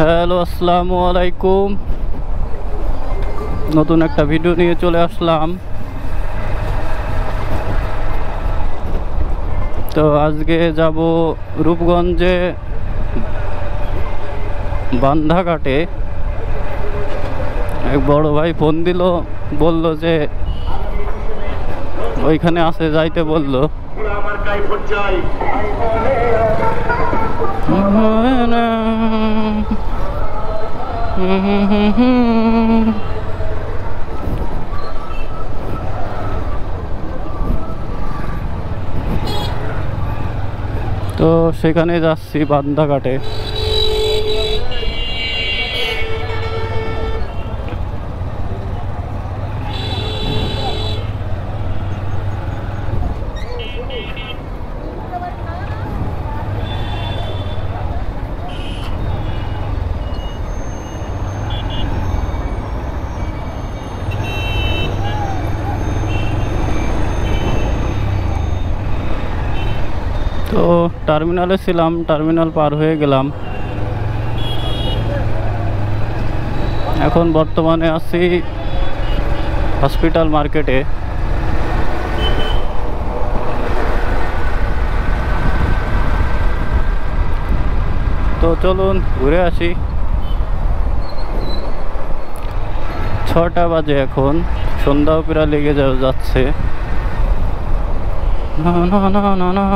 Hello, আসসালামু আলাইকুম। নতুন একটা ভিডিও নিয়ে চলে আসলাম। তো আজকে যাব রূপগঞ্জে বান্ধাঘাটে। এক বড় ভাই ফোন দিল, বলল যে ওইখানে আসে যাইতে বলল। তো সেখানে যাচ্ছি বান্ধাঘাটে। তো টার্মিনালে ছিলাম, টার্মিনাল পার হয়ে গেলাম। এখন বর্তমানে আছি হসপিটাল মার্কেটে। তো চলুন ঘুরে আসি। 6টা বাজে, এখন সন্ধ্যাও প্রায় লেগে যাচ্ছে। না না না না না,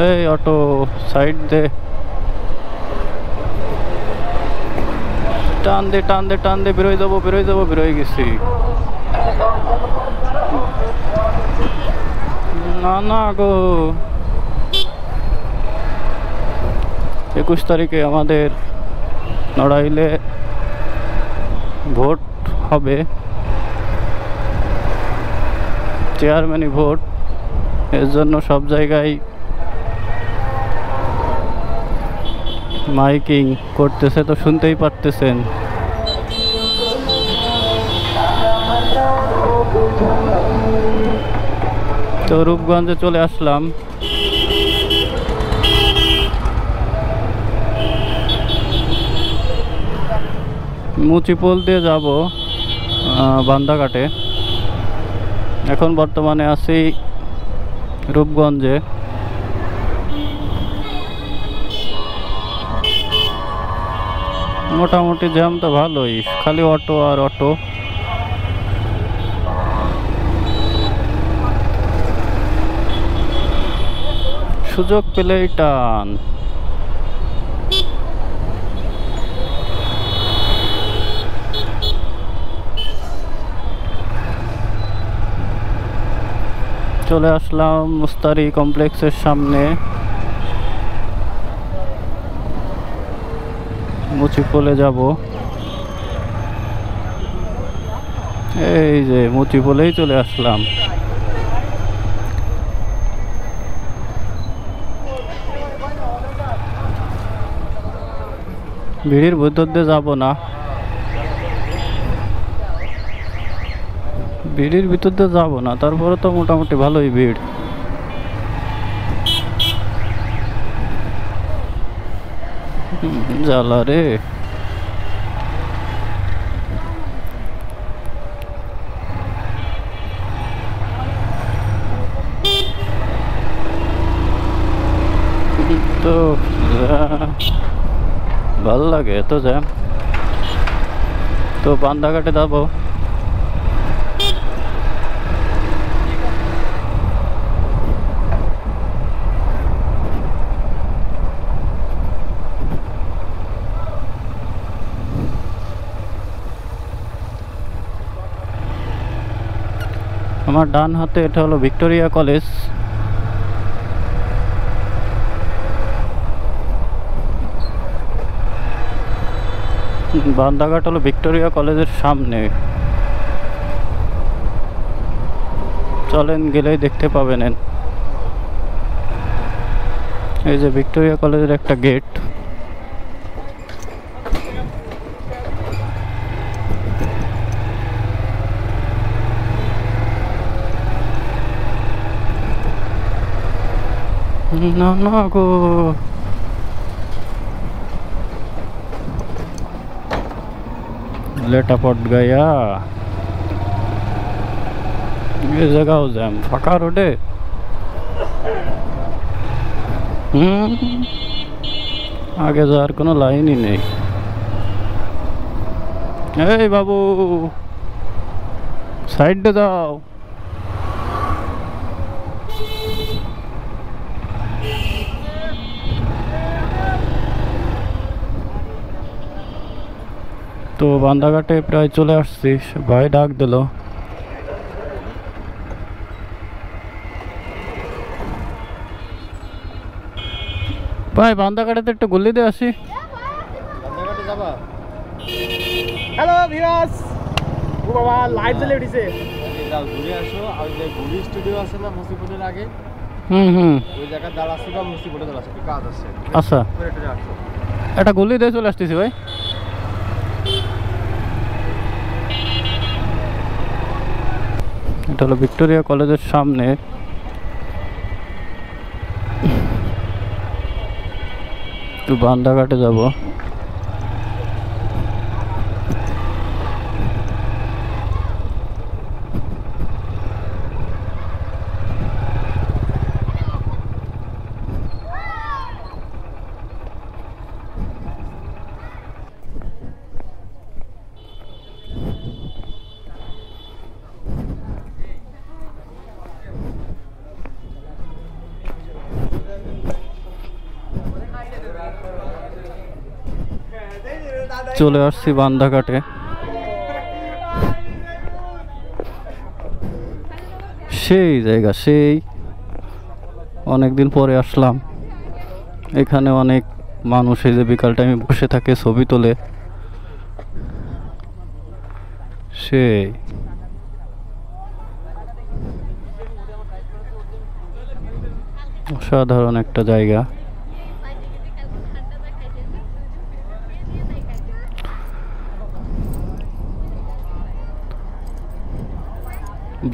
এই অটো সাইড দে, টান দে টান দে টান দে, বেরোয় যাবো বেরোয় যাবো, বেরোয় গেছি। না না গো, 21 তারিখে আমাদের নড়াইলে ভোট হবে, চেয়ারম্যানই ভোট। এর জন্য সব জায়গায় মাইকিং করতেছে, তো শুনতেই পারতেছেন। তো রূপগঞ্জে চলে আসলাম। মুচিপোল দিয়ে যাব বান্ধাঘাটে। এখন বর্তমানে আছি রূপগঞ্জে। মোটামুটি জ্যাম তো ভালোই, খালি অটো আর অটো। সুযোগ পেলেই টান। চলে আসলাম মুস্তারি কমপ্লেক্সের সামনে। মুচিপোলে যাব। এই যে মুচিপোলেই চলে আসলাম। ভিড়ের ভিতর দিয়ে যাব না, ভিড়ের ভিতর দিয়ে যাব না, তারপরে তো মোটামুটি ভালোই ভিড়। জ্বালা রে। তো ভাল লাগে তো জ্যাম। তো বান্ধাঘাটে যাবো। আমার ডান হাতে এটা হলো ভিক্টোরিয়া কলেজ। বান্ধাঘাট হলো ভিক্টোরিয়া কলেজের সামনে। চলেন, গেলেই দেখতে পাবেন। এই যে ভিক্টোরিয়া কলেজের একটা গেট। না না গো, लेटा पट गया। ये जगह हो जाए फाका रोडे। आगे যাওয়ার কোনো লাইনই নেই। এই বাবু সাইডে দাও। তো বান্দাঘাটে প্রায় চলে আসছি, ভাই ডাক দিল। ভাই বান্দাঘাটে একটু গুলি দিয়ে আসি। বান্দাঘাটে যাবা? হ্যালো ভিউয়ার্স, ও বাবা লাইভ জ্বলে উঠেছে। যাও ঘুরে আসো। আর যে ঘুরি স্টুডিও আছে না মুসিপুরের আগে, ওই জায়গায় দাঁড়াচ্ছি বা মুসিপুরে দাঁড়াচ্ছি, একটু কাজ আছে। আচ্ছা একটা গুলি দিয়ে চলে আসতেছি ভাই। এটা হলো ভিক্টোরিয়া কলেজের সামনে। একটু বান্দাঘাটে যাব। চলে আসছি বান্দাঘাটে। সেই জায়গা, সেই অনেকদিন পরে আসলাম। এখানে অনেক মানুষ এই যে বিকাল টাইমে বসে থাকে, ছবি তোলে। সেই অসাধারণ একটা জায়গা।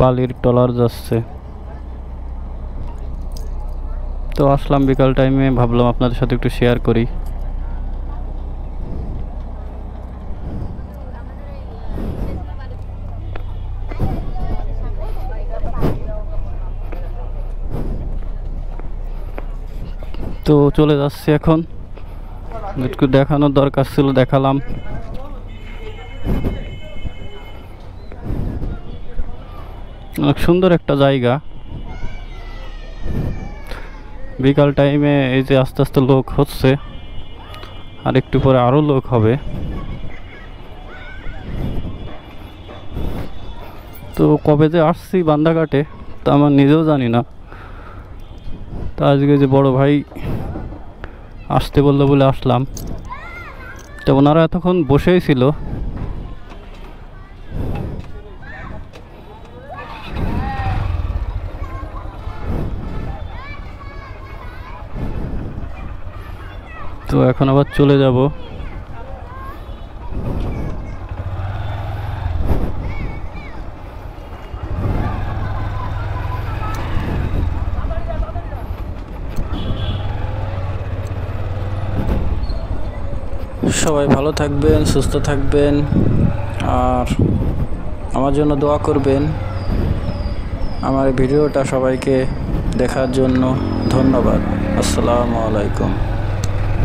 বালির ট্রলার যাচ্ছে। তো আসলাম বিকাল টাইমে, ভাবলাম আপনাদের সাথে একটু শেয়ার করি। তো চলে যাচ্ছি এখন, একটু দেখানোর দরকার ছিল, দেখালাম। অনেক সুন্দর একটা জায়গা। বিকাল টাইমে এই যে আস্তে আস্তে লোক হচ্ছে, আর একটু পরে আরো লোক হবে। তো কবে যে আসছি বান্দাঘাটে তা আমার নিজেও জানি না। তা আজকে যে বড় ভাই আসতে বললো বলে আসলাম। তো ওনারা এতক্ষণ বসেই ছিল। তো এখন আবার চলে যাব। সবাই ভালো থাকবেন, সুস্থ থাকবেন, আর আমার জন্য দোয়া করবেন। আমার ভিডিওটা সবাইকে দেখার জন্য ধন্যবাদ। আসসালামু আলাইকুম।